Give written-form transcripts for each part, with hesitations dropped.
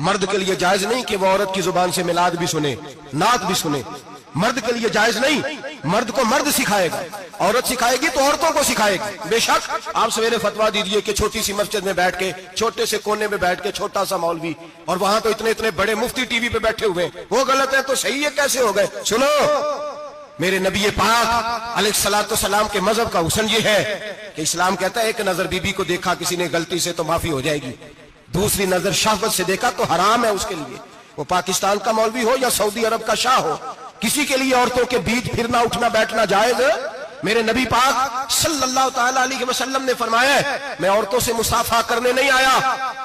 مرد کے لیے جائز نہیں کہ وہ عورت کی زبان سے میلاد بھی سنے، نعت بھی سنے، مرد کے لیے جائز نہیں، مرد کو مرد سکھائے گا، عورت سکھائے گی تو عورتوں کو سکھائے گی۔ بے شک آپ سویرے فتویٰ دیجئے کہ چھوٹی سی مسجد میں بیٹھ کے، چھوٹے سے کونے میں بیٹھ کے چھوٹا سا مولوی، اور وہاں تو اتنے بڑے مفتی ٹی وی پہ بیٹھے ہوئے ہیں، وہ غلط ہے تو صحیح ہے کیسے ہو گئے؟ سنو، میرے نبی پاک علیہ الصلوۃ والسلام کے مذہب کا حسن یہ ہے کہ اسلام کہتا ہے ایک نظر بی بی کو دیکھا کسی نے غلطی سے تو معافی ہو جائے گی، دوسری نظر شہوت سے دیکھا تو حرام ہے اس کے لیے، وہ پاکستان کا مولوی ہو یا سعودی عرب کا شاہ ہو، کسی کے لیے عورتوں کے بیچ پھرنا اٹھنا بیٹھنا جائز ہے؟ میرے نبی پاک صلی اللہ تعالی علیہ وسلم نے فرمایا ہے میں عورتوں سے مصافحہ کرنے نہیں آیا،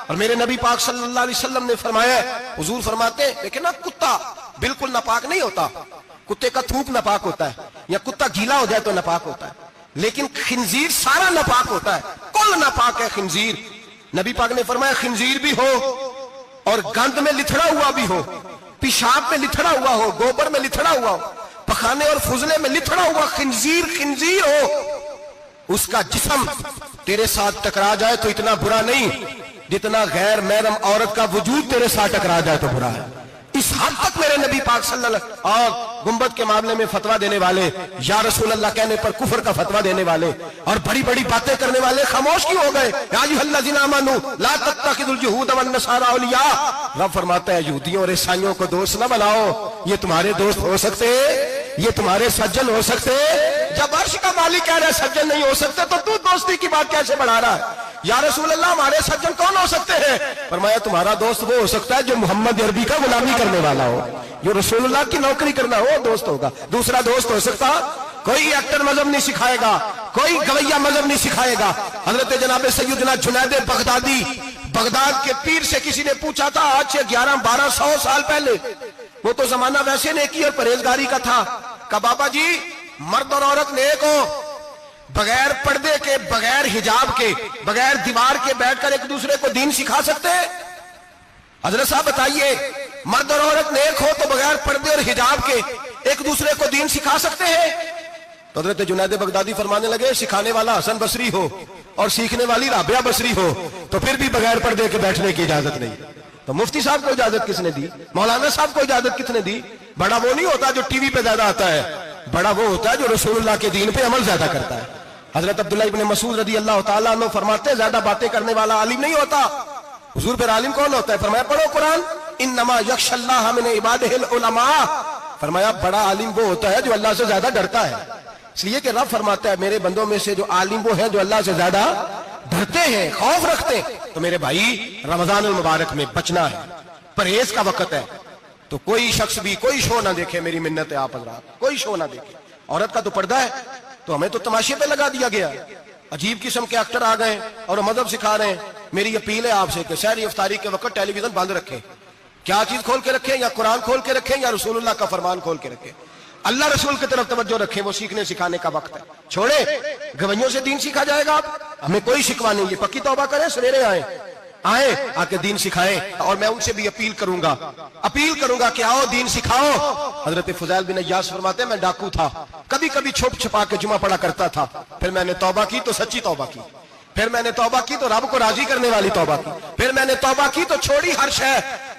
اور میرے نبی پاک صلی اللہ علیہ وسلم نے فرمایا ہے، حضور فرماتے ہیں لیکن نا کتا بالکل ناپاک نہیں ہوتا، کتے کا تھوک ناپاک ہوتا ہے، یا کتا گیلا ہو جائے تو ناپاک ہوتا ہے، لیکن خنزیر سارا ناپاک ہوتا ہے، کل ناپاک ہے خنزیر۔ نبی پاک نے فرمایا خنزیر بھی ہو اور گند میں لتھڑا ہوا بھی ہو، پیشاب میں لتھڑا ہوا ہو، گوبر میں لتھڑا ہوا ہو، پخانے اور فضلے میں لتھڑا ہوا خنزیر ہو، اس کا جسم تیرے ساتھ ٹکرا جائے تو اتنا برا نہیں جتنا غیر محرم عورت کا وجود تیرے ساتھ ٹکرا جائے تو برا ہے۔ اس حد تک میرے نبی پاک صلی اللہ علیہ وسلم، اور گنبد کے معاملے میں فتویٰ دینے والے، یا رسول اللہ کہنے پر کفر کا فتویٰ دینے والے اور بڑی بڑی باتیں کرنے والے خاموش کیوں ہو گئے؟ یا ایھا الذین آمنوا لا تتخذوا اليہود والنصارى اولیاء، رب فرماتا ہے یہودیوں اور عیسائیوں کو دوست نہ بناؤ، یہ تمہارے دوست ہو سکتے، یہ تمہارے سجن ہو سکتے؟ جب عرش کا مالک کہہ رہا ہے سجن نہیں ہو سکتے تو دوستی کی بات کیسے بڑھا رہا ہے؟ یا رسول اللہ ہمارے سجن کون ہو سکتے ہیں؟ فرمایا تمہارا دوست وہ ہو سکتا ہے جو محمد عربی کا غلامی کرنے والا ہو، جو رسول اللہ کی نوکری کرنا ہو، دوست ہوگا۔ دوسرا دوست ہو سکتا؟ کوئی ایکٹر مذہب نہیں سکھائے گا، کوئی گویہ مذہب نہیں سکھائے گا۔ حضرت جناب سیدنا جنید بغدادی، بغداد کے پیر سے کسی نے پوچھا تھا آج سے 1100-1200 سال پہلے، وہ تو زمانہ ویسے نیکی اور پرہیزگاری کا تھا، کہا بابا جی مرد اور عورت نیک ہو، بغیر پردے کے، بغیر حجاب کے، بغیر دیوار کے بیٹھ کر ایک دوسرے کو دین سکھا سکتے ہیں؟ حضرت صاحب بتائیے مرد اور عورت نیک ہو تو بغیر پردے اور حجاب کے ایک دوسرے کو دین سکھا سکتے ہیں؟ تو حضرت جنید بغدادی فرمانے لگے سکھانے والا حسن بصری ہو اور سیکھنے والی رابعہ بصری ہو تو پھر بھی بغیر پردے کے بیٹھنے کی اجازت نہیں۔ تو مفتی صاحب کو اجازت کس نے دی؟ مولانا صاحب کو اجازت کس نے دی؟ بڑا وہ نہیں ہوتا جو ٹی وی پہ زیادہ آتا ہے، بڑا وہ ہوتا ہے جو رسول اللہ کے دین پہ عمل زیادہ کرتا ہے۔ حضرت عبداللہ ابن مسعود رضی اللہ تعالیٰ عنہ فرماتے ہیں زیادہ باتیں کرنے والا عالم نہیں ہوتا۔ حضور پھر عالم کون ہوتا ہے؟ فرمایا پڑھو قرآن، انما یخشی اللہ من عبادہ العلماء، فرمایا بڑا عالم وہ ہوتا ہے جو اللہ سے زیادہ ڈرتا ہے، اس لیے کہ رب فرماتا ہے میرے بندوں میں سے جو عالم وہ ہیں جو اللہ سے زیادہ ڈرتے ہیں، خوف رکھتے ہیں۔ تو میرے بھائی رمضان المبارک میں بچنا ہے، پرہیز کا وقت ہے، تو کوئی شخص بھی کوئی شو نہ دیکھے، میری منت ہے آپ حضرات، کوئی شو نہ دیکھے۔ عورت کا تو پردہ ہے تو ہمیں تو تماشے پہ لگا دیا گیا، عجیب قسم کے ایکٹر آ گئے اور مذہب سکھا رہے ہیں۔ میری اپیل ہے آپ سے کہ سحری افطاری کے وقت ٹیلی ویژن بند رکھیں، کیا چیز کھول کے رکھیں؟ یا قرآن کھول کے رکھیں یا رسول اللہ کا فرمان کھول کے رکھیں، اللہ رسول کی طرف توجہ رکھیں، وہ سیکھنے سکھانے کا وقت ہے۔ چھوڑے گویوں سے دین سیکھا جائے گا، ہمیں کوئی شکوہ نہیں، یہ پکی توبہ کریں، سویرے آئیں آ کے دین سکھائیں، اور میں ان سے بھی اپیل کروں گا کہ آؤ دین سکھاؤ۔ حضرت فضیل بن عیاض فرماتے ہیں میں ڈاکو تھا، کبھی کبھی چھپ چھپا کے جمعہ پڑھا کرتا تھا، پھر میں نے توبہ کی تو سچی توبہ کی، پھر میں نے توبہ کی تو رب کو راضی کرنے والی توبہ کی، پھر میں نے توبہ کی تو چھوڑی ہر شے،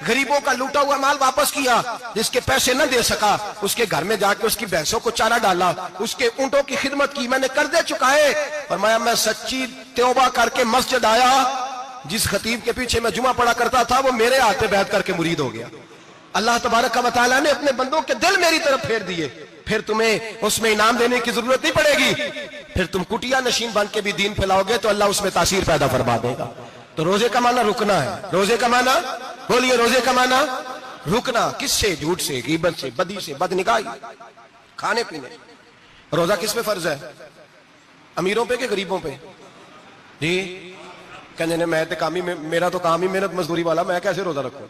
غریبوں کا لوٹا ہوا مال واپس کیا، جس کے پیسے نہ دے سکا اس کے گھر میں جا کے اس کی بھینسوں کو چارہ ڈالا، اس کے اونٹوں کی خدمت کی، میں نے قرضے چکائے۔ فرمایا میں سچی توبہ کر کے مسجد آیا، جس خطیب کے پیچھے میں جمعہ پڑھا کرتا تھا وہ میرے ہاتھ پہ بیعت کر کے مرید ہو گیا۔ اللہ تبارک و تعالیٰ نے اپنے بندوں کے دل میری طرف پھیر دیے، پھر تمہیں اس میں انعام دینے کی ضرورت نہیں پڑے گی، پھر تم کٹیا نشین بن کے بھی دین پھیلاؤ گے تو اللہ اس میں تاثیر پیدا فرما دے گا۔ تو روزے کا معنی رکنا ہے، روزے کا معنی بولیے، روزے کا معنی رکنا، کس سے؟ جھوٹ سے، غیبت سے، بدی سے، بد نگاہی، کھانے پینے۔ روزہ کس پہ فرض ہے؟ امیروں پہ کہ غریبوں پہ؟ جی کہنے میں تو کام ہی، میرا تو کام ہی محنت مزدوری والا، میں کیسے روزہ رکھوں؟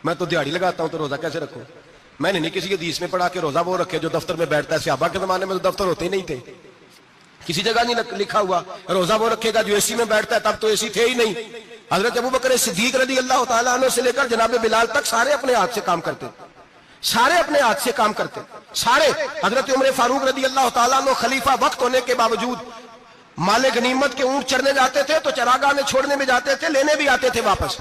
میں تو دیہڑی لگاتا ہوں تو روزہ کیسے رکھوں؟ میں نے نہیں کسی حدیث میں پڑھا کہ روزہ وہ رکھے جو دفتر میں بیٹھتا ہے، صحابہ کے زمانے میں تو دفتر ہوتے ہی نہیں تھے، کسی جگہ نہیں لکھا ہوا روزہ وہ رکھے گا جو اے سی میں بیٹھتا ہے، تب تو اے سی تھے ہی نہیں۔ حضرت ابوبکر صدیق رضی اللہ تعالیٰ عنہ سے لے کر جناب بلال تک سارے اپنے ہاتھ سے کام کرتے، سارے اپنے ہاتھ سے کام کرتے، سارے۔ حضرت عمر فاروق رضی اللہ تعالیٰ عنہ خلیفہ وقت ہونے کے باوجود مال غنیمت کے اونٹ چرنے جاتے تھے تو چراگاہ میں چھوڑنے میں جاتے تھے، لینے بھی آتے تھے واپس۔